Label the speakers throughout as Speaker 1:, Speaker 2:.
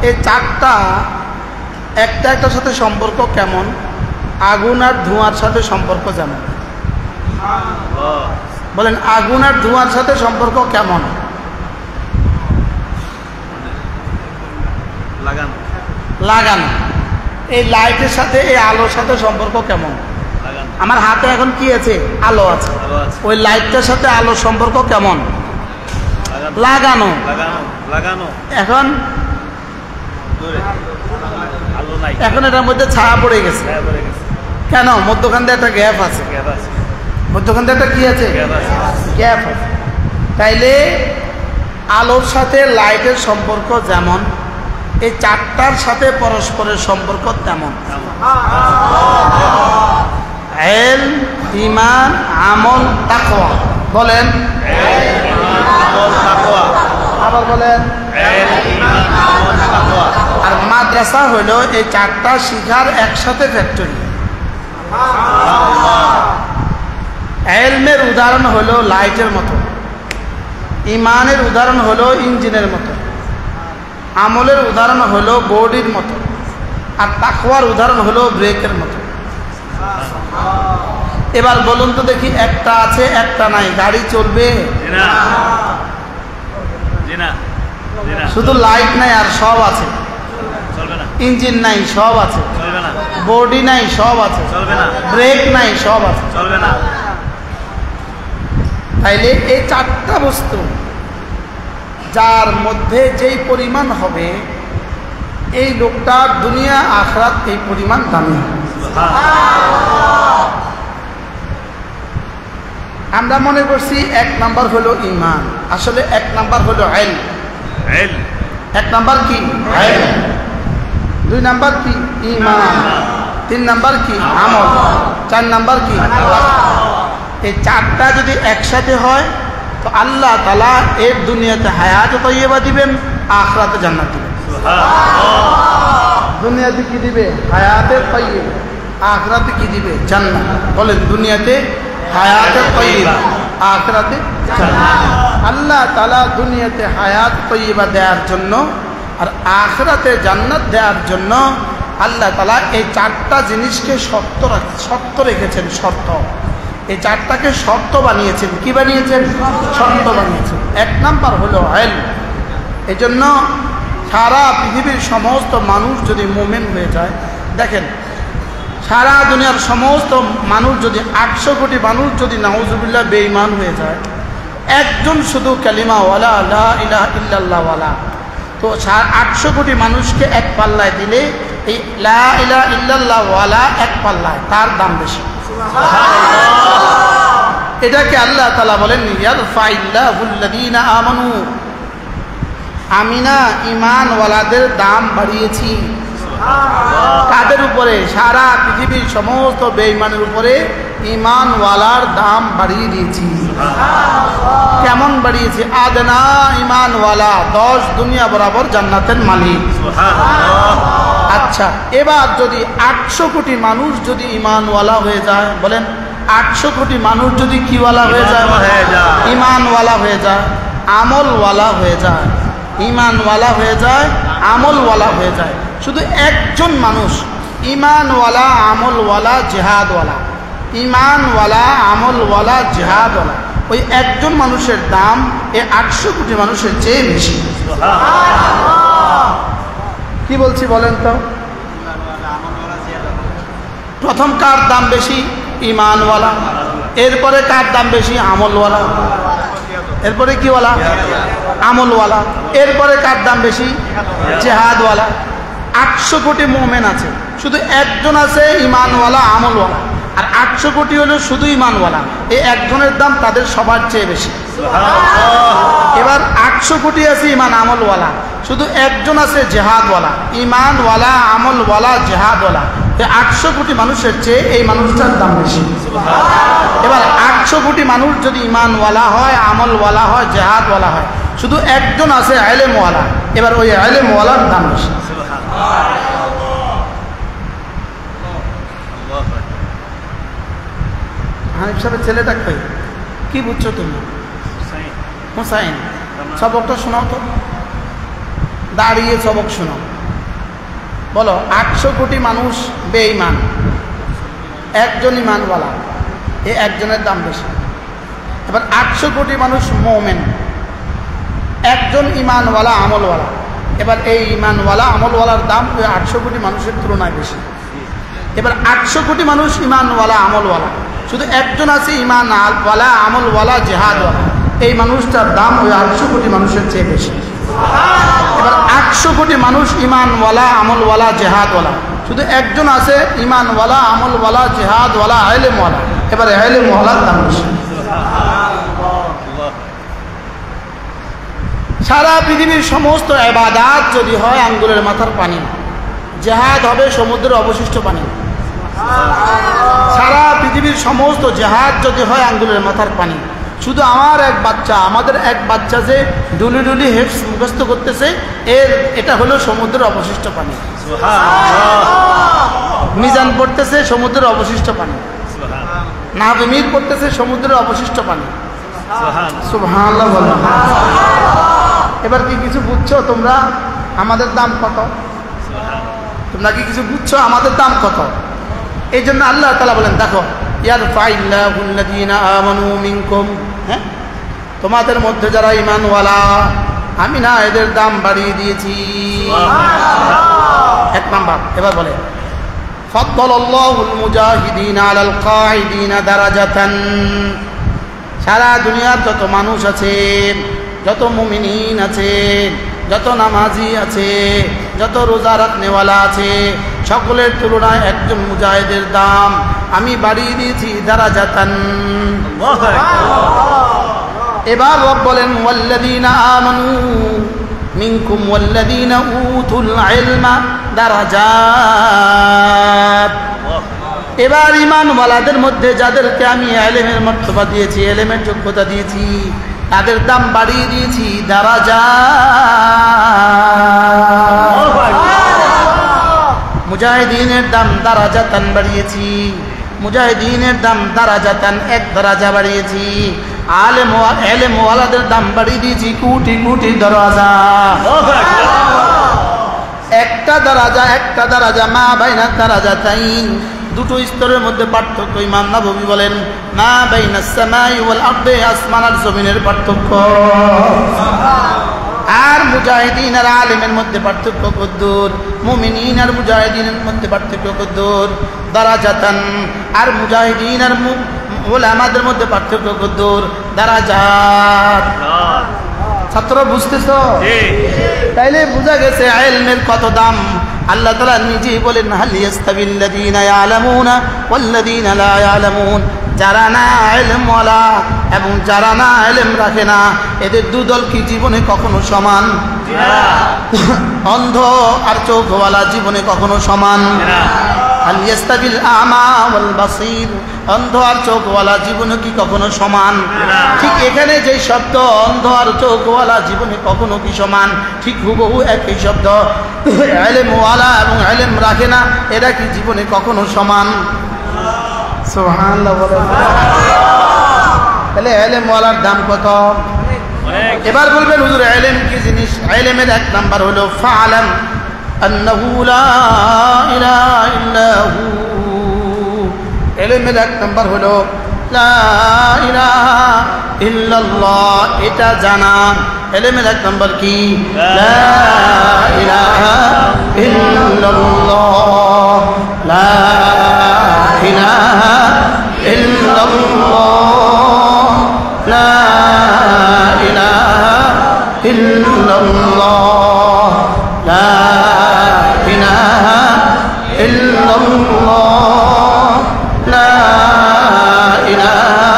Speaker 1: এই চারটা একটা একটার সাথে সম্পর্ক কেমন? আগুন আর ধোঁয়ার সাথে সম্পর্ক যেমন। বলেন আগুন আর ধোঁয়ার সাথে সম্পর্ক কেমন? লাগানো। এই লাইটের সাথে এই আলোর সাথে সম্পর্ক কেমন? আমার হাতে এখন কি আছে? আলো আছে। ওই লাইটটার সাথে আলোর সম্পর্ক কেমন? লাগানো। এখন এখন এটার মধ্যে ছায়া পড়ে গেছে কেন? মধ্যখান দিয়ে একটা গ্যাপ আছে। মধ্যখান দিয়ে একটা কি আছে? গ্যাপ আছে। তাইলে আলোর সাথে লাইটের সম্পর্ক যেমন, এই চারটার সাথে পরস্পরের সম্পর্ক তেমন। ইলম, ঈমান, আমল, তাকওয়া। বলেন আবার বলেন। আর মাদ্রাসা হলো এই চারটা শিখার একসাথে ফ্যাক্টরি। ইলমের উদাহরণ হলো লাইটের মতো, ঈমানের উদাহরণ হলো ইঞ্জিনের মতো, আমলের উদাহরণ হলো বডির মতো, আর তাকওয়ার উদাহরণ হলো ব্রেকের মতো। এবার বলুন তো দেখি, একটা আছে একটা নাই, গাড়ি চলবে? শুধু লাইট নাই আর সব আছে, ইঞ্জিন নাই সব আছে, বডি নাই সব আছে, ব্রেক নাই সব আছে, তাইলে এই চারটা বস্তু যার মধ্যে যেই পরিমাণ হবে, এই লোকটার দুনিয়া আখিরাত এই পরিমাণ দামি। আমরা মনে করছি এক নাম্বার হলো ঈমান, আসলে এক নাম্বার হলো ইলম। এক নাম্বার কি? ইলম। দুই নাম্বার কি? ঈমান। তিন নাম্বার কি? আমল। চার নাম্বার কি? এই চারটা যদি একসাথে হয় তো আল্লাহ তাআলা এর দুনিয়াতে হায়াত তাইয়্যিবা দিবেন, আখিরাতে জান্নাত দিবেন। দুনিয়াতে কি দিবে? হায়াতে তাইয়্যিবা। আখিরাতে কি দিবে? জান্নাত। বলেন দুনিয়াতে হায়াতে তাইয়্যিবা, আখিরাতে জান্নাত। আল্লাহ তাআলা দুনিয়াতে হায়াত তাইয়্যিবা দেওয়ার জন্য আর আখিরাতে জান্নাত দেওয়ার জন্য আল্লাহ তাআলা এই চারটা জিনিসকে শর্ত রেখেছেন। শর্ত, এই চারটাকে শর্ত বানিয়েছেন। কি বানিয়েছেন? শর্ত বানিয়েছেন। এক নাম্বার হলো ইলম। এই জন্য সারা পৃথিবীর সমস্ত মানুষ যদি মুমিন হয়ে যায়, দেখেন সারা দুনিয়ার সমস্ত মানুষ যদি 800 কোটি মানুষ যদি নাউজুবিল্লাহ বেঈমান হয়ে যায়, একজন শুধু কালিমা ওয়ালা লা ইলাহা ইল্লাল্লাহ ওয়ালা, তো 800 কোটি মানুষকে এক পাল্লায় দিলে এই লা ইলাহা ইল্লাল্লাহ ওয়ালা এক পাল্লায়, তার দাম বেশি। এটাকে আল্লাহ তাআলা বলেন ইয়ারফাইল্লাহুল্লাযীনা আমানু, আমি না ঈমানওয়ালাদের দাম বাড়িয়েছি। কাদের উপরে? সারা পৃথিবীর সমস্ত বেঈমানের উপরে ঈমানওয়ালার দাম বাড়িয়ে দিয়েছি। কেমন বাড়িয়েছি? আদনা ঈমানওয়ালা 10 দুনিয়া বরাবর জান্নাতের মালিক। আচ্ছা, এবার যদি 800 কোটি মানুষ যদি ঈমানওয়ালা হয়ে যায়, বলেন 800 কোটি মানুষ যদি কিওয়ালা হয়ে যায়? ঈমানওয়ালা হয়ে যায়, আমলওয়ালা হয়ে যায়, ঈমানওয়ালা হয়ে যায়, আমলওয়ালা হয়ে যায়। শুধু একজন মানুষ ঈমানওয়ালা, আমলওয়ালা, জিহাদওয়ালা, ঈমানওয়ালা, আমলওয়ালা, জিহাদওয়ালা, ওই একজন মানুষের দাম এই 800 কোটি মানুষের চেয়ে বেশি। কি বলছি বলেন তো? প্রথম কার দাম বেশি? ঈমানওয়ালা। এরপরে কার দাম বেশি? আমলওয়ালা। এরপরে কি ওয়ালা? আমলওয়ালা। এরপরে কার দাম বেশি? জিহাদওয়ালা। 800 কোটি মুমিন আছে, শুধু একজন আছে ঈমানওয়ালা, আমলওয়ালা, আর 800 কোটি হলো শুধু ঈমানওয়ালা। এই একজনের দাম তাদের সবার চেয়ে বেশি। এবার 800 কোটি আছে ঈমান আমলওয়ালা, শুধু একজন আছে জিহাদওয়ালা। ঈমানওয়ালা, আমলওয়ালা, জিহাদওয়ালা, এই 800 কোটি মানুষের চেয়ে এই মানুষটার দাম বেশি। এবার 800 কোটি মানুষ যদি ঈমানওয়ালা হয়, আমলওয়ালা হয়, জিহাদওয়ালা হয়, শুধু একজন আছে ইলমওয়ালা, এবার ওই ইলমওয়ালার দাম বেশি। হানিফ সাহেবের ছেলেটা কই? কি বুঝছো তুমি? হুসাইন। সবকটা শোনাও তো। দাঁড়িয়ে সবক শোনো। বলো 800 কোটি মানুষ বেঈমান, একজন ঈমানওয়ালা, এই একজনের দাম বেশি। এবার 800 কোটি মানুষ মুমিন, একজন ঈমানওয়ালা আমলওয়ালা, এবার এই ঈমানওয়ালা আমলওয়ালার দাম ওই 800 কোটি মানুষের তুলনায় বেশি। এবার 800 কোটি মানুষ ঈমানওয়ালা আমলওয়ালা, শুধু একজন আছে ঈমানওয়ালা আমলওয়ালা জিহাদওয়ালা, এই মানুষটার দাম ওই 800 কোটি মানুষের চেয়ে বেশি। এবার 800 কোটি মানুষ ঈমানওয়ালা আমলওয়ালা জিহাদওয়ালা, শুধু একজন আছে ঈমানওয়ালা আমলওয়ালা জিহাদওয়ালা ইলমওয়ালা, এবার ইলমওয়ালার দাম বেশি। সারা পৃথিবীর সমস্ত ইবাদত যদি হয় আঙ্গুলের মাথার পানি, জিহাদ হবে সমুদ্রের অবশিষ্ট পানি। সারা পৃথিবীর সমস্ত জিহাদ যদি হয় আঙ্গুলের মাথার পানি, শুধু আমার এক বাচ্চা, আমাদের এক বাচ্চা যে ডুলি ডুলি হেডস মুখস্থ করতেছে, এটা হলো সমুদ্রের অবশিষ্ট পানি। মিজান পড়তেছে সমুদ্রের অবশিষ্ট পানি, নাহমির পড়তেছে সমুদ্রের অবশিষ্ট পানি। সুবহানাল্লাহ বলো। এবার কি কিছু বুঝছো তোমরা আমাদের দাম কত? তোমরা কি কিছু বুঝছো আমাদের দাম কত? এই জন্য আল্লাহ তাআলা বলেন, দেখো ইয়ারফাইল্লাহুল্লাযীনা আমানু মিনকুম, হ্যাঁ, তোমাদের মধ্যে যারা ঈমানওয়ালা আমি না এদের দাম বাড়িয়ে দিয়েছি। এক নাম্বার। এবার বলে ফাদ্দালাল্লাহুল মুজাহিদিনা আলাল কাঈদিনা দারাজাতান, সারা দুনিয়ার যত মানুষ আছে, যত মুমিনিন আছে, যত নামাজি আছে, যত রোজা রাখনেওয়ালা আছে, সকলের তুলনায় একজন মুজাহিদের দাম আমি বাড়িয়ে দিয়েছি দারাজাতান। এবার রব বলেন ওয়াল্লাযীনা আমানু মিনকুম ওয়াল্লাযীনা উতুল ইলমা দারাজাত। এবার ঈমানওয়ালাদের মধ্যে যাদেরকে আমি ইলমের মর্তবা দিয়েছি, ইলমের যোগ্যতা দিয়েছি, তাদের দাম বাড়িয়ে দিয়েছি দারাজাত। মুজাহিদিনের দাম দারাজাতান বাড়িয়েছি, মুজাহিদিনের দাম দারাজাতান, এক দরাজা বাড়িয়েছি। আলেম ওয়ালাদের দাম বাড়িয়ে দিয়েছি কোটি কোটি দরাজা। একটা দরাজা মা বাইনা দারাজাতাইন, দুটো স্তরের মধ্যে পার্থক্য। ইমাম নাববী বলেন মা বাইনাস সামাই ওয়াল আরদি, আসমান আর জমিনের পার্থক্য। আর মুজাহিদিন আর আলেমের মধ্যে পার্থক্য কদ্দুর, মুমিনিন আর মুজাহিদিনের মধ্যে পার্থক্য কদ্দুর দারাজাতান, আর মুজাহিদিন আর উলামাদের মধ্যে পার্থক্য কদ্দুর দারাজাত। ছাত্র বুঝতেছো? তাইলে বোঝা গেছে ইলমের কত দাম। আল্লাহ তাআলা নিজেই বলেন হাল ইয়াস্তাবিল্লাযীনা ইয়ালামুনা ওয়াল্লাযীনা লা ইয়ালামুন, যারা না ইলমওয়ালা এবং যারা না ইলম রাখে না, এদের দুদল কি জীবনে কখনো সমান? অন্ধ আর চোখওয়ালা জীবনে কখনো সমান? হাল ইয়াস্তাবিল আমা ওয়াল বাসীর, অন্ধ আর চোখওয়ালা জীবনে কি কখনো সমান? ঠিক এখানে যে শব্দ অন্ধ আর চোখওয়ালা জীবনে কখনো কি সমান, ঠিক হুবহু একই শব্দ ইলমওয়ালা এবং ইলম রাখে না, এরা কি জীবনে কখনো সমান? সুবহানাল্লাহ বলেন। তাহলে ইলমওয়ালার দাম কত? এবার বলবেন হুজুর ইলম কি জিনিস? ইলমের এক নাম্বার হলো ফা'লাম আন্নাহু লা ইলাহা ইল্লা হু। ইলমের এক নাম্বার হলো লা ইলাহা ইল্লাল্লাহ, এটা জানা। ইলমের এক নাম্বার কি? লা ইলাহা ইল্লাল্লাহ, লা ইলাহা ইল্লাল্লাহ, লা ইলাহা ইল্লাল্লাহ, লা ইলাহা ইল্লাল্লাহ, লা ইলাহা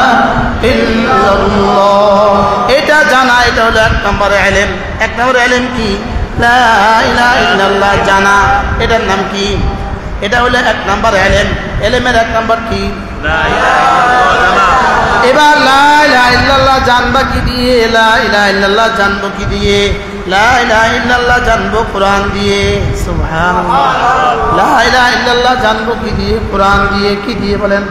Speaker 1: ইল্লাল্লাহ, এটা জানা। এটা হলো এক নম্বর ইলম। এক নম্বর ইলম কি? লা ইলাহা ইল্লাল্লাহ জানা। এটার নাম কি? এটা হলো এক নম্বর ইলম। ইলমের এক নম্বর কি? লা ইলাহা ইল্লাল্লাহ। এবার লা ইলাহা ইল্লাল্লাহ জানবা কি দিয়ে? লা ইলাহা ইল্লাল্লাহ জানবো কি দিয়ে? লা ইলাহা ইল্লাল্লাহ জানবো কোরআন দিয়ে। সুবহানাল্লাহ। লা ইলাহা ইল্লাল্লাহ জানবো কি দিয়ে? কোরআন দিয়ে। কি দিয়ে বলেন?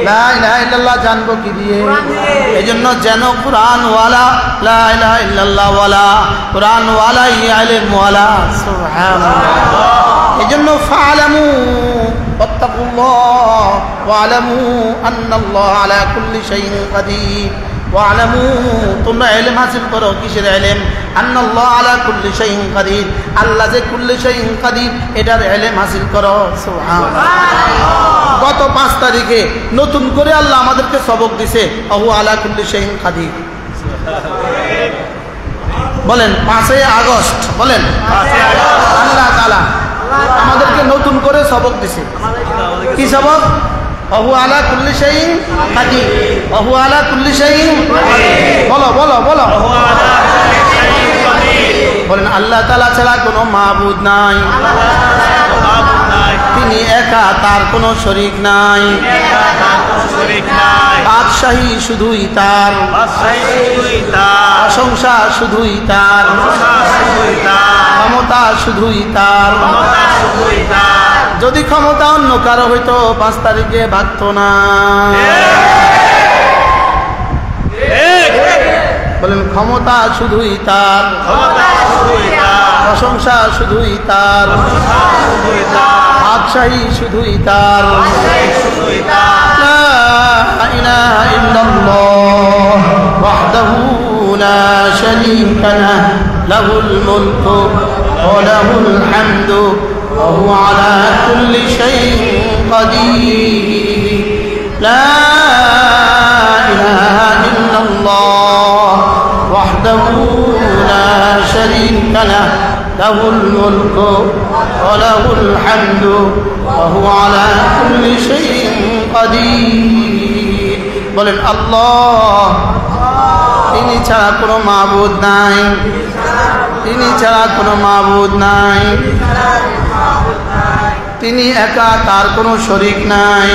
Speaker 1: লা ইলাহা ইল্লাল্লাহ জানবো কি দিয়ে? এজন্য যেন কোরআন ওয়ালা, লা ইলাহা ইল্লাল্লাহ ওয়ালা, কোরআন ওয়ালা, ইলম ওয়ালা। সুবহানাল্লাহ। এজন্য ফা'লামু ওয়াত্তাকুল্লাহ ওয়া'লামু আন্নাল্লাহ আলা কুল্লি শাইইন কাদির। ওয়া'লামু, তোমরা ইলম হাসিল করো। কিসের ইলম? আন্নাল্লাহ আলা কুল্লি শাইইন কাদির, আল্লাহ যে কুল্লি শাইইন কাদির এটার ইলম হাসিল করো। সুবহানাল্লাহ। গত 5 তারিখে নতুন করে আল্লাহ আমাদেরকে সবক দিছে, আহু আলা কুল্লি শাইইন কাদির। বলেন 5 আগস্ট, বলেন আল্লাহ তাআলা আমাদেরকে নতুন করে সবক দিছে। কি সবক? আহু আলা কুল্লি শাইইন কাদির। আহু আলা কুল্লি শাইইন, বলো বলো বলো। বলেন আল্লাহ তাআলা ছাড়া কোনো মাবুদ নাই, তিনি একা, তার কোনো শরীক নাই। বাদশাহী শুধুই তার, প্রশংসা শুধুই তার, ক্ষমতা শুধুই তার। যদি ক্ষমতা অন্য কারো হইতো 5 তারিখে ভাগতো না। বলেন ক্ষমতা শুধুই তার, প্রশংসা শুধুই তার, বাদশাহী শুধুই তার। লা ইলাহা ইল্লাল্লাহ ওয়াহদাহু লা শারীকা লাহু, লাহুল মুলকু ওয়া লাহুল হামদু ওয়া হুয়া আলা কুল্লি শাইইন কাদির। লা ইলাহা ইল্লাল্লাহ ওয়াহদাহু লা শারীকা লাহু, লাহুল মুলকু ওয়া লাহুল হামদু ওয়া হুয়া আলা কুল্লি শাইইন কাদির। বলেন আল্লাহ, তিনি ছাড়া কোনো মাবুদ নাই, তিনি ছাড়া কোনো মাবুদ নাই, তিনি একা, তার কোনো শরীক নাই।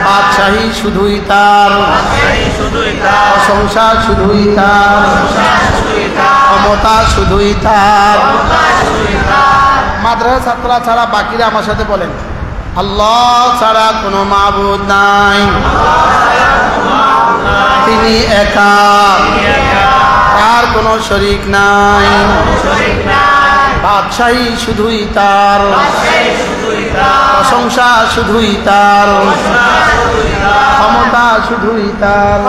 Speaker 1: বাদশাহী শুধুই তার, প্রশংসা শুধুই তার, ক্ষমতা শুধুই তার। মাদ্রাসা ছাত্ররা ছাড়া বাকিরা আমার সাথে বলেন আল্লাহ ছাড়া কোনো মাবুদ নাই, তিনি একা, তার কোনো শরীক নাই। বাদশাহী শুধুই তার, প্রশংসা শুধুই তার, ক্ষমতা শুধুই তার।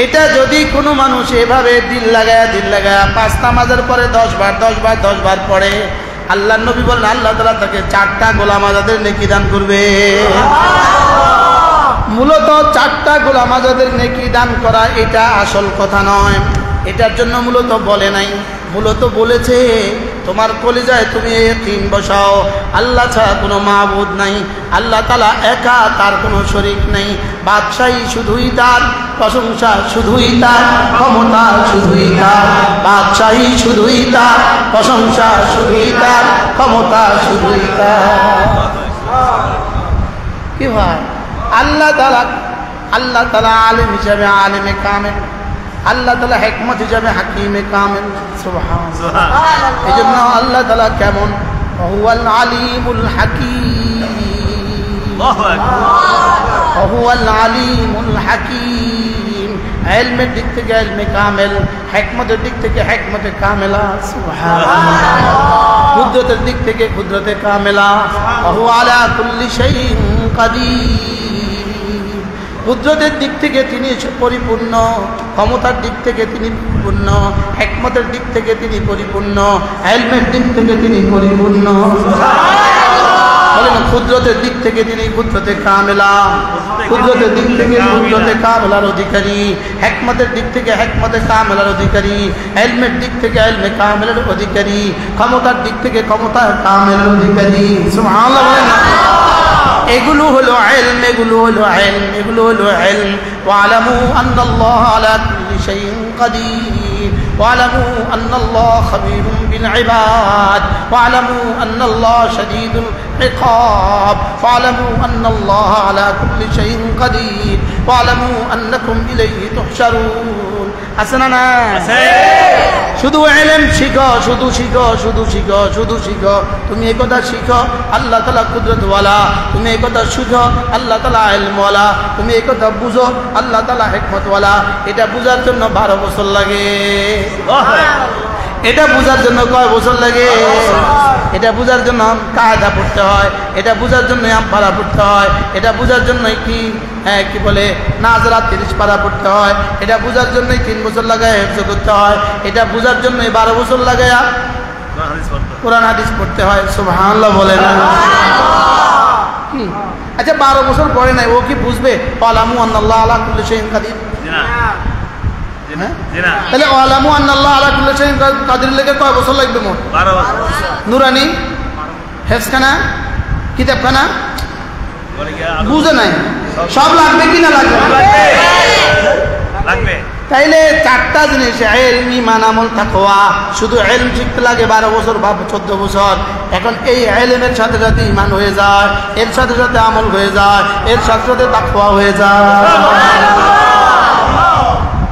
Speaker 1: এটা যদি কোনো মানুষ এভাবে দিল লাগায় 5 নামাজের পরে 10 বার পড়ে, আল্লাহ নবী বলেন আল্লাহ তাআলা তাকে 4টা গোলাম আজাদের নেকি দান করবে। মূলত 4টা গোলাম আজাদের নেকি দান করা এটা আসল কথা নয়, এটার জন্য মূলত বলে নাই। মূলত বলেছে তোমার কলিজায় তুমি ইয়াকিন বসাও, আল্লাহ ছাড়া কোনো মাবুদ নাই, আল্লাহ তাআলা একা, তার কোনো শরীক নেই। বাদশাহী শুধুই তার, প্রশংসা শুধুই তার, ক্ষমতা শুধুই তার। বাদশাহী শুধুই তার, প্রশংসা শুধুই তার, ক্ষমতা শুধুই তার। কি ভাই, আল্লাহ তাআলা আলিম হিসাবে আলিমে কামেল, আল্লাহ তাআলা হিকমত হিসাবে হাকিমে কামেল। সুবহানাল্লাহ। এজন্য আল্লাহ তাআলা কেমন? হুয়াল আলিমুল হাকিম, হুয়াল আলিমুল হাকিম। ইলমের দিক থেকে ইলমে কামেল, হিকমতের দিক থেকে হিকমতে কামেলা। সুবহানাল্লাহ। কুদরতের দিক থেকে কুদরতে কামেলা। হুয়া আলা কুল্লি শাইইন কাদির। কুদরতের দিক থেকে তিনি পরিপূর্ণ, ক্ষমতার দিক থেকে তিনি পরিপূর্ণ, হিকমতের দিক থেকে তিনি পরিপূর্ণ, ইলমের দিক থেকে তিনি পরিপূর্ণ। বলেন কুদরতের দিক থেকে তিনি কুদরতে কামেলা, কুদরতের দিক থেকে কুদরতে কামেলার অধিকারী, হিকমতের দিক থেকে হিকমতে কামেলার অধিকারী, ইলমের দিক থেকে ইলমে কামেলার অধিকারী, ক্ষমতার দিক থেকে ক্ষমতার কামেলার অধিকারী। সুবহানাল্লাহ। এগুলো হলো ইলম, এগুলো হলো ইলম, এগুলো হলো ইলম। ওয়ালামু আন্নাল্লাহ আলা কুল্লি শাইইন কাদির, ওয়ালামু আন্নাল্লাহ খাবীরুম বিল ইবাদ, ওয়ালামু আন্নাল্লাহ শাদীদুল ইকাব, ওয়ালামু আন্নাল্লাহ আলা কুল্লি শাইইন কাদির, ওয়ালামু আন্নাকুম ইলাইহি তুহশারুন। আছে না না? শুধু ইলম শিখো, শুধু শিখো, শুধু শিখো, শুধু শিখো। তুমি এই কথা শিখো, আল্লাহ তাআলা কুদরতওয়ালা। তুমি এই কথা শিখো, আল্লাহ তাআলা ইলমওয়ালা। তুমি এই কথা বুঝো, আল্লাহ তাআলা হিকমতওয়ালা। এটা বুঝার জন্য 12 বছর লাগে। এটা বুঝার জন্য কয় বছর লাগে? এটা বুঝার জন্য কায়দা পড়তে হয়, এটা বুঝার জন্য আমপারা পড়তে হয়, এটা বুঝার জন্য কি বলে নাজরা 30 পারা পড়তে হয়, এটা বুঝার জন্য 3 বছর লাগায় হিফজ করতে হয়, এটা বুঝার জন্য 12 বছর লাগায় কোরআন হাদিস পড়তে হয়। সুবহানাল্লাহ বলেন। কি আচ্ছা 12 বছর পরে নাই, ও কি বুঝবে ওয়ালামু আন্নাল্লাহ আলা কুল্লি শাইইন কাদির? তাহলে ওয়ালামু আন্নাল্লাহ আলা কুল্লি শাইইন কাদির লেগে কয় বছর লাগবে মোট? 12 বছর। নুরানি হেফজখানা কিতাবখানা বুঝে নাই, সব লাগবে কি না লাগবে? লাগবে। তাইলে 4টা জিনিস ইলম, ঈমান, আমল, তাকওয়া। শুধু ইলম শিখতে লাগে 12 বছর বা 14 বছর। এখন এই ইলমের সাথে সাথে ঈমান হয়ে যায়, এর সাথে সাথে আমল হয়ে যায়, এর সাথে সাথে তাকওয়া হয়ে যায়।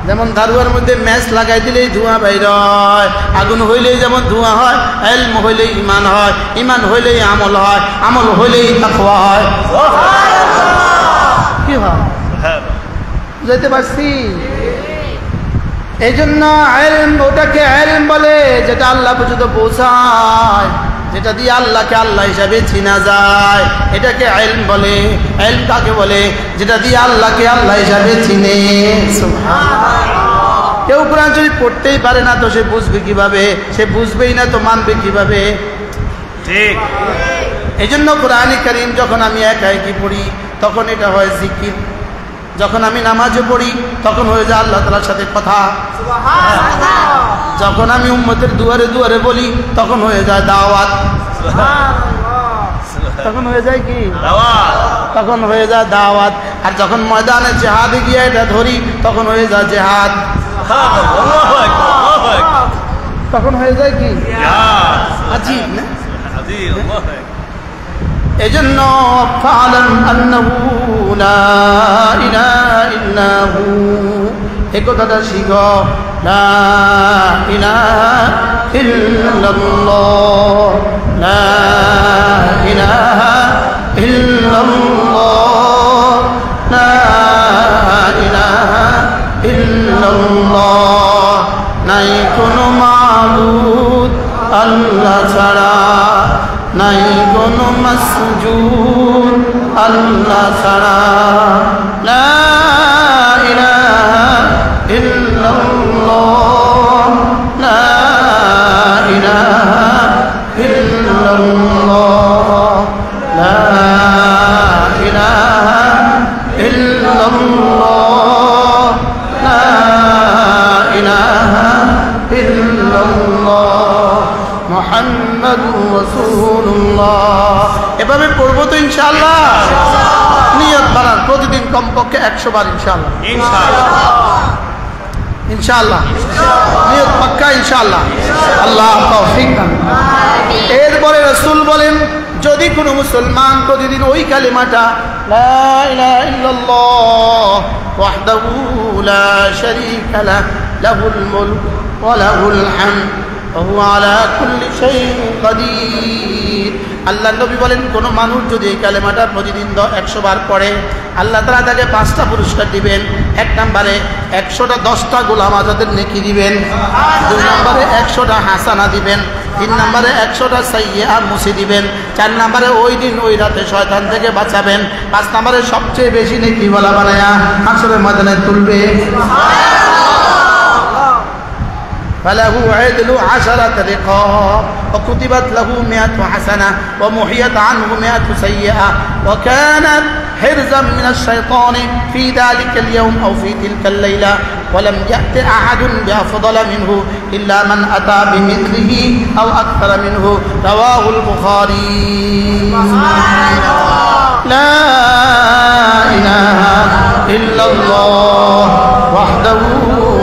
Speaker 1: যেমন দারুয়ার মধ্যে ম্যাচ লাগাই দিলেই ধোঁয়া বাইর হয়, আগুন হইলেই যেমন ধোঁয়া হয়, ইলম হইলেই ঈমান হয়, ঈমান হইলেই আমল হয়, আমল হইলেই তাকওয়া হয়। কি হয় বুঝাইতে পারছি? এই জন্য ইলম, ওটাকে ইলম বলে যেটা আল্লাহ পর্যন্ত পৌঁছায়, যেটা দিয়ে আল্লাহকে আল্লাহ হিসাবে চিনা যায়, এটাকে ইলম বলে। ইলম কাকে বলে? যেটা দিয়ে আল্লাহকে আল্লাহ হিসাবে চিনে। কেউ কোরআন শরীফ পড়তেই পারে না, তো সে বুঝবে কিভাবে? সে বুঝবেই না তো মানবে কিভাবে? ঠিক। এই জন্য কোরআন কারীম যখন আমি একাই পড়ি তখন এটা হয় জিকির, যখন আমি নামাজে পড়ি তখন হয়ে যায় আল্লাহ তাআলার সাথে কথা, যখন আমি উম্মতের দুয়ারে দুয়ারে বলি তখন হয়ে যায় দাওয়াত, তখন হয়ে যায় কি দাওয়াত, তখন হয়ে যায় দাওয়াত। আর যখন ময়দানে জিহাদে গিয়ে এটা ধরি তখন হয়ে যায় জিহাদ, তখন হয়ে যায় কি আজিব না? এজন্য ফালাম আন্নাহু লা ইলাহা ইল্লাহু, এই কথাটা শিখো। লা ইলাহা ইল্লাল্লাহ, লা ইলাহা ইল্লাল্লাহ, লা ইলাহা ইল্লাল্লাহ। নাই কোনো মাবুদ আল্লাহ ছাড়া, নাই কোনো মাসজুদ আল্লাহ ছাড়া। লা ইলাহা ইল্লাল্লাহ, লা ইলাহা ইল্লাল্লাহ, লা ইলাহা ইল্লাল্লাহ, লা ইলাহা ইল্লাল্লাহ মুহাম্মাদুর রাসূলুল্লাহ। এভাবে পড়বো তো ইনশাআল্লাহ। নিয়ত বানান প্রতিদিন কমপক্ষে 100 বার ইনশাআল্লাহ, ইনশাআল্লাহ, নিয়ত পাক্কা ইনশাআল্লাহ। আল্লাহ তৌফিক দান। এরপরে রাসূল বলেন, যদি কোনো মুসলমান প্রতিদিন ওই কালিমাটা লা ইলাহা ইল্লাল্লাহ ওয়াহদাহু লা শারীকা লাহু লাহুল মুলক ওয়া লাহুল হামদ ওয়া হুয়া আলা কুল্লি শাইইন কাদির। আল্লাহ নবী বলেন, কোনো মানুষ যদি এই কালেমাটা প্রতিদিন 100 বার পড়ে আল্লাহ তাআলা তাকে 5টা পুরস্কার দিবেন। 1 নম্বরে 100টা 10টা গোলাম আজাদের নেকি দিবেন, 2 নম্বরে 100টা হাসানা দিবেন, 3 নম্বরে 100টা সাইয়্যা মুছে দিবেন, 4 নম্বরে ওই দিন ওই রাতে শয়তান থেকে বাঁচাবেন, 5 নম্বরে সবচেয়ে বেশি নেকি বলা বানায়া হাসরের ময়দানে তুলবে। فله عدل 10 رقاب وكتبت له 100 حسنة ومحيت عنه 100 سيئة وكانت حرزا من الشيطان في ذلك اليوم أو في تلك الليلة ولم يأت أحد بأفضل منه إلا من أتى بمثله أو أكثر منه رواه البخاري لا إله إلا الله وحده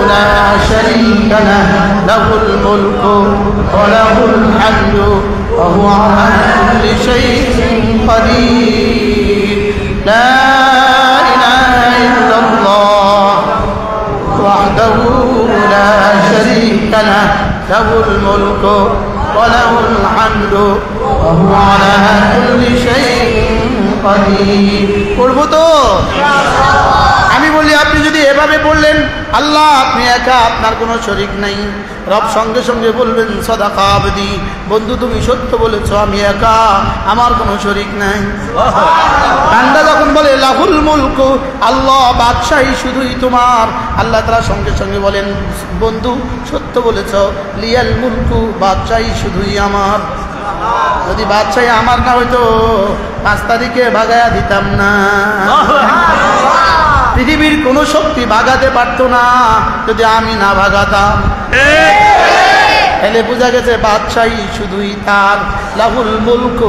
Speaker 1: لا شريك له له الملك وله الحمد وهو على كل شيء قدير لا إله إلا الله وحده لا شريك له له الملك وله الحمد وهو على كل شيء قدير পড়ব তো আমি বলি আপনি যদি এভাবে বললেন আল্লাহ আপনি একা আপনার কোনো শরীক নাই রব সঙ্গে সঙ্গে বলবেন সাদাকা আবদি বন্ধু তুমি সত্য বলেছো আমি একা আমার কোনো শরীক নাই বান্দা যখন বলে লাহুল মুলক আল্লাহ বাদশাহী শুধুই তোমার আল্লাহ তাআলা সঙ্গে সঙ্গে বলেন বন্ধু সত্য বলেছো লিয়াল মুলকু বাদশাহী শুধুই আমার যদি বাদশাহী আমার না হইতো 5 তারিখে ভাগায়া দিতাম না পৃথিবীর কোন শক্তি ভাগাতে পারতো না যদি আমি না ভাগাতাম তাহলে বোঝা গেছে বাদশাহী শুধুই তার লাহুল মুলক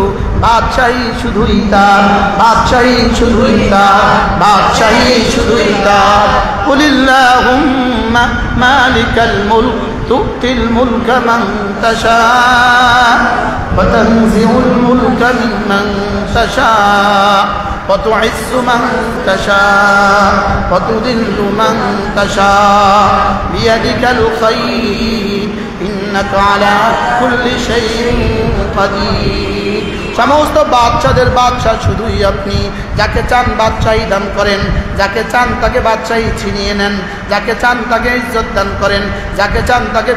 Speaker 1: বাদশাহী শুধুই তার বাদশাহী শুধুই তার বাদশাহী শুধুই তার কুলিল্লাহুম্মা মালিকাল মুলক তুতিল মুলক মান তাশা ওয়া তানজিউল মুলক মিম্মান তাশা وتعز من تشاء وتذل من تشاء بيدك الخير إنك على كل شيء قدير সমস্ত বাদশাদের বাদশা শুধুই আপনি যাকে চান বাদশাহী দান করেন যাকে চান তাকে বাদশাহী ছিনিয়ে নেন যাকে চান তাকে ইজ্জত দান করেন যাকে চান তাকে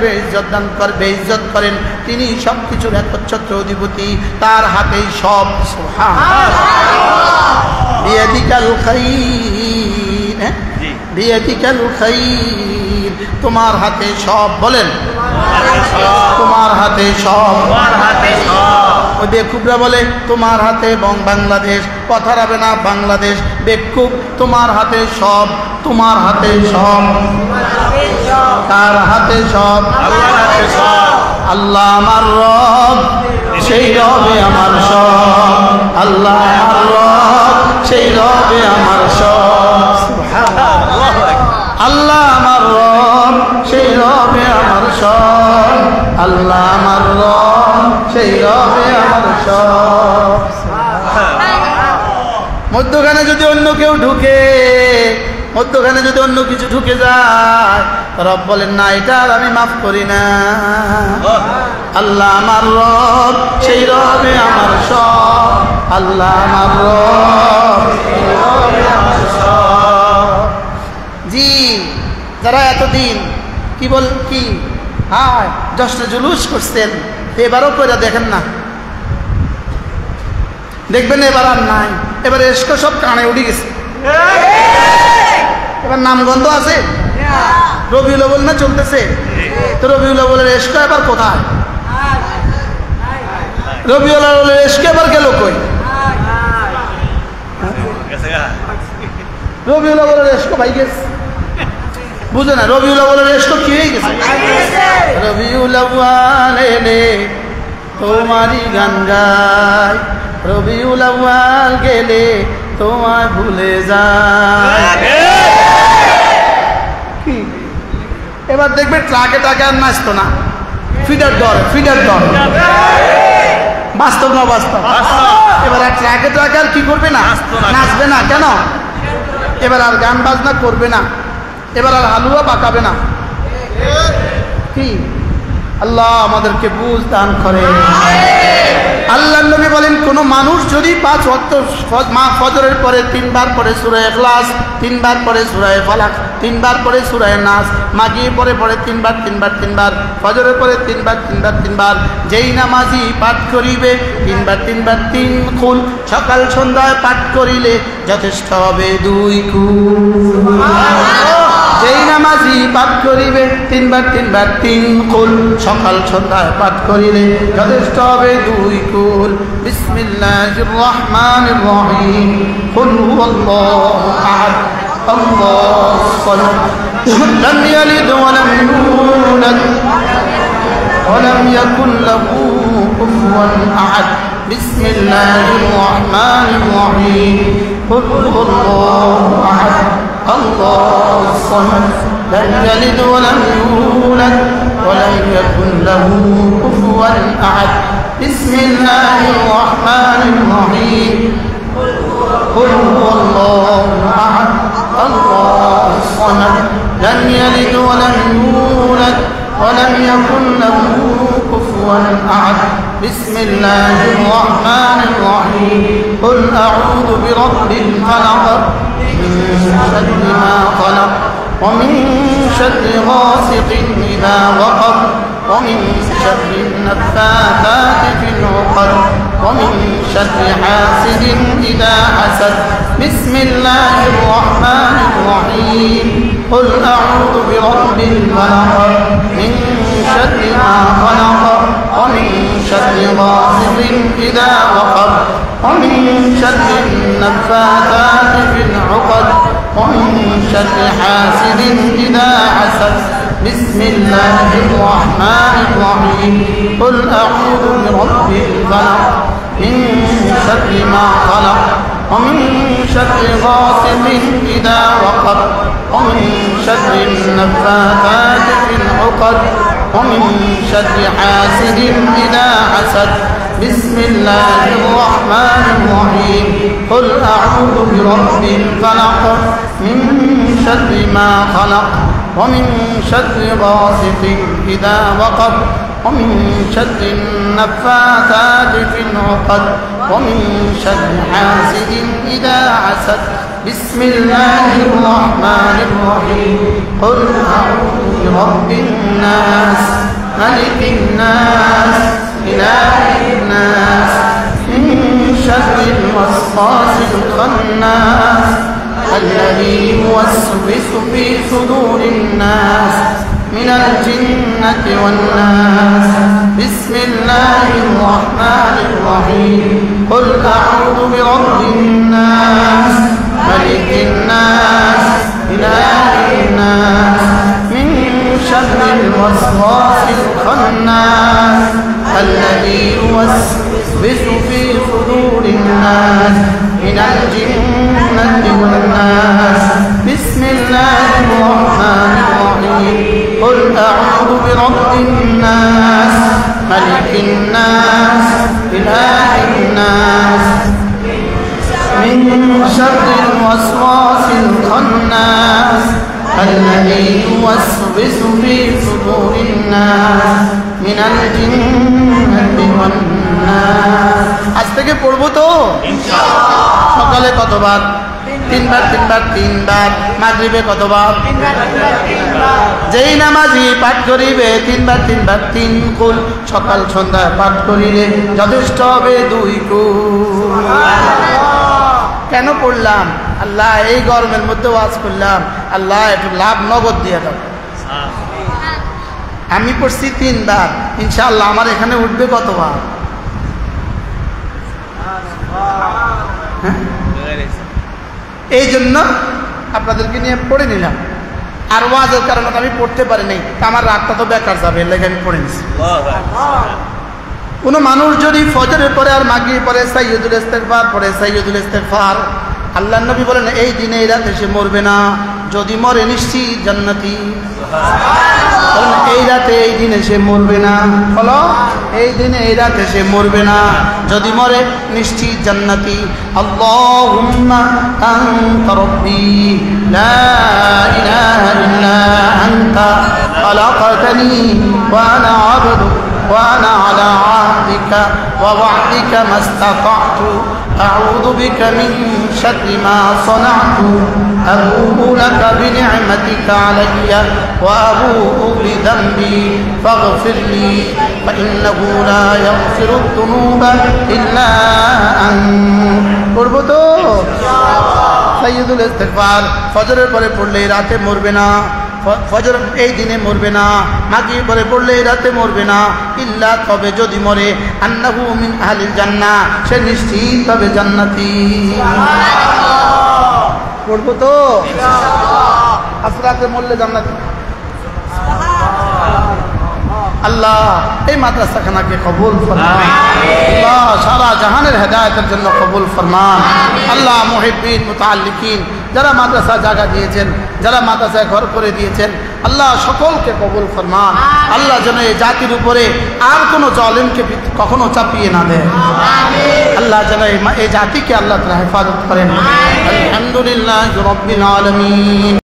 Speaker 1: বেইজ্জত করেন তিনি সব কিছুর একচ্ছত্র অধিপতি তার হাতেই সব বিয়াদিকাল খাইর বিয়াদিকাল খাইর তোমার হাতে সব বলেন তোমার হাতে সব ওই বেকুবরা বলে তোমার হাতে বাংলাদেশ কথা হবে না বাংলাদেশ বেকুব তোমার হাতে সব তোমার হাতে সব কার হাতে সব আল্লাহ আমার রব সেই রবে আমার সব আল্লাহ আমার রব সেই রবে আমার সব আল্লাহ আমার রব সেই রবে আমার সব আল্লাহ আমার রব সেই রবে আমার সব মধ্যখানে যদি অন্য কেউ ঢুকে মধ্যখানে যদি অন্য কিছু ঢুকে যায় রব বলেন না এটা আমি মাফ করি না আল্লাহ আমার রব সেই রবে আমার সব আল্লাহ আমার রব সেই রবে আমার সব জি যারা এতদিন কি হ্যাঁ জশ্নে জুলুস করছেন এবারও করে দেখেন না দেখবেন এবার আর নাই এবার এসকো সব কানে উঠে গেছে এবার নামগন্ধ আছে রবিউল আউয়াল না চলতেছে তো রবিউল আউয়ালের এসকো এবার কোথায় রবিউল আউয়ালের এসকো এবার গেল কই রবিউল আউয়ালের এসকো ভাই গেছে বুঝে না রবিউল আউয়ালের এসকো কি হয়ে গেছে রবিউল আউয়াল এলে তোমারই গান গায় রবিউল আউয়াল গেলে তোমায় ভুলে যায় কি এবার দেখবে ট্রাকে টাকে আর নাচতো না ফিডার দর বাস্তব না বাস্তব এবার আর ট্রাকে টাকে আর কি করবে না নাচবে না কেন এবার আর গান বাজনা করবে না এবার আর হালুয়া পাকাবে না কি আল্লাহ আমাদেরকে বুঝ দান করে আল্লাহ নবী বলেন কোন মানুষ যদি 5 ওয়াক্ত ফজরের পরে 3 বার পড়ে সূরা ইখলাস 3 বার পড়ে সূরা ফালাক 3 বার পড়ে সূরা নাস মাগরিব পড়ে 3 বার ফজরের পরে 3 বার যেই নামাজি পাঠ করিবে 3 বার 3 কুল সকাল সন্ধ্যায় পাঠ করিলে যথেষ্ট হবে 2 কুল যেই নামাজ নামাজি পাঠ করিবে তিনবার তিন কুল, সকাল সন্ধ্যায় পাঠ করিলে যথেষ্ট হবে 2 কুল। বিসমিল্লাহির রহমানির রহিম। কুল হুয়াল্লাহু আহাদ আল্লাহুস সামাদ লাম ইয়ালিদ ওয়া লাম ইউলাদ ولم يكن له كفوا أحد بسم الله الرحمن الرحيم قل هو الله أحد الله الصمد لم يلد ولم يولد ولم يكن له كفوا أحد بسم الله الرحمن الرحيم قل هو الله أحد الله الصمد لم يلد ولم يولد ولم يكن له كفوا أحد بسم الله الرحمن الرحيم قل أعوذ برب الفلق من شر ما خلق ومن شر غاسق إذا وقب ومن شر النفاثات في العقد ومن شر حاسد إذا حسد بسم الله الرحمن الرحيم قل أعوذ برب الفلق من شر ما خلق ومن شر غاسق إذا وقب ومن شر النفاثات في العقد ومن شر حاسد إذا حسد بسم الله الرحمن الرحيم قل أعوذ برب الفلق من شر ما خلق ومن شر غاسق إذا وقب ومن شر النفاثات في العقد ومن شر حاسد إذا حسد بسم الله الرحمن الرحيم قل أعوذ برب الفلق من شر ما خلق ومن شر غاسق إذا وقب ومن شر النفاثات في العقد ومن شر حاسد إذا حسد بسم الله الرحمن الرحيم قل أعوذ برب الناس ملك الناس إله الناس من شر الوسواس الخناس الذي يوسوس في صدور الناس من الجنة والناس بسم الله الرحمن الرحيم قل أعوذ برب الناس ملك الناس إله الناس من شر الوسواس الخناس الذي يوسوس في صدور الناس من الجنة والناس بسم الله الرحمن الرحيم قل أعوذ برب الناس ملك الناس إله الناس من شر الوسواس الخناس الذي يوسوس في صدور الناس من الجنة والناس আজ থেকে পড়বো তো ইনশাআল্লাহ সকালে কতবার তিনবার মাগরিবে কতবার যেই নামাজি পাঠ করিবে তিনবার 3 কুল সকাল সন্ধ্যায় পাঠ করিলে যথেষ্ট হবে 2 কুল কেন পড়লাম আল্লাহ এই গরমের মধ্যে ওয়াজ করলাম আল্লাহ একটু লাভ নগদ দিয়ে দাও আমি পড়ছি 3 বার ইনশাআল্লাহ আমার এখানে উঠবে কতবার এই জন্য আপনাদেরকে নিয়ে পড়ে নিলাম আর ওয়াজের কারণে আমি পড়তে পারি নাই আমার রাতটা তো বেকার যাবে এর লাগে আমি পড়ে নিছি কোনো মানুষ যদি ফজরের পরে আর মাগরিবের পরে সাইয়্যিদুল ইস্তিগফার পড়ে সাইয়্যিদুল ইস্তিগফার আল্লাহর নবী বলেন এই দিনে এই রাতে সে মরবে না যদি মরে নিশ্চিত জান্নাতি এই রাতে এই দিনে সে মরবে না বলো এই দিনে এই রাতে সে মরবে না যদি মরে নিশ্চিত জান্নাতি আল্লাহুম্মা আনতা রাব্বি লা ইলাহা ইল্লা আনতা খালাকতানি ওয়া আনা আবদুক ওয়া আনা আলা আহদিকা ওয়া ওয়া'দিকা মাস্তাতা'তু أعوذ بك من شر ما صنعت أبوء لك بنعمتك علي وأبوء بذنبي فاغفر لي فإنه لا يغفر الذنوب إلا أنت পড়বো সাইয়্যিদুল ইস্তিগফার ফজরের পরে পড়লে রাতে মরবে না ফজর এই দিনে মরবে না, মাগরিব পরে পড়লে এই রাতে মরবে না, ইল্লা তবে যদি মরে আন্নাহু মিন আহলিল জান্নাহ, সে নিশ্চিত তবে জান্নাতি। পড়বো তো ইনশাআল্লাহ, আসরাতে মরলে জান্নাতি। আল্লাহ এই মাদ্রাসাখানাকে কবুল ফরমান, আল্লাহ সারা জাহানের হেদায়েতের জন্য কবুল ফরমান। আল্লাহ মুহিব্বিন মুতাআল্লিকিন যারা মাদ্রাসা জায়গা দিয়েছেন, যারা মাদ্রাসায় ঘর করে দিয়েছেন, আল্লাহ সকলকে কবুল ফরমান। আল্লাহ যেন এই জাতির উপরে আর কোনো জালেমকে কখনো চাপিয়ে না দেয়। আল্লাহ যেন এই জাতিকে আল্লাহ তাআলা হেফাজত করেন। আলহামদুলিল্লাহি রাব্বিল আলামিন।